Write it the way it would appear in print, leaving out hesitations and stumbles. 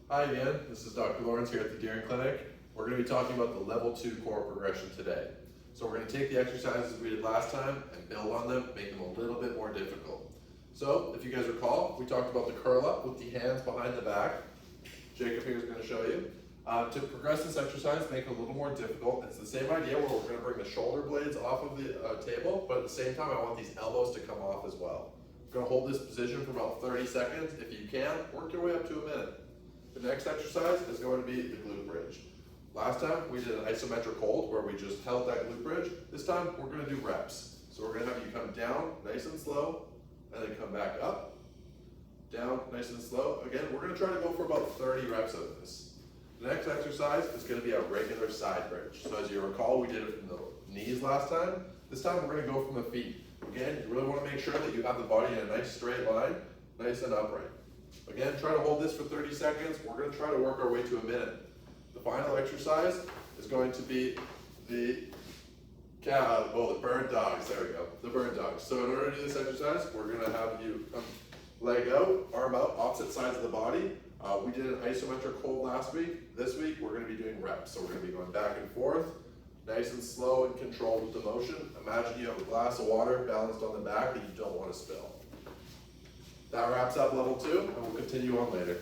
Hi again, this is Dr. Lawrence here at the Deering Clinic. We're going to be talking about the level 2 core progression today. So we're going to take the exercises we did last time and build on them, make them a little bit more difficult. So if you guys recall, we talked about the curl up with the hands behind the back. Jacob here is going to show you. To progress this exercise, make it a little more difficult. It's the same idea where we're going to bring the shoulder blades off of the table, but at the same time I want these elbows to come off as well. We're going to hold this position for about 30 seconds. If you can, work your way up to a minute. The next exercise is going to be the glute bridge. Last time we did an isometric hold where we just held that glute bridge. This time we're going to do reps. So we're going to have you come down nice and slow and then come back up, down nice and slow. Again, we're going to try to go for about 30 reps of this. The next exercise is going to be a regular side bridge. So as you recall, we did it from the knees last time. This time we're going to go from the feet. Again, you really want to make sure that you have the body in a nice straight line, nice and upright. Again, try to hold this for 30 seconds. We're going to try to work our way to a minute. The final exercise is going to be the bird dogs. There we go, the bird dogs. So in order to do this exercise, we're going to have you leg out, arm out, opposite sides of the body. We did an isometric hold last week. This week, we're going to be doing reps. So we're going to be going back and forth, nice and slow and controlled with the motion. Imagine you have a glass of water balanced on the back that you don't want to spill. That wraps up level 2, and we'll continue on later.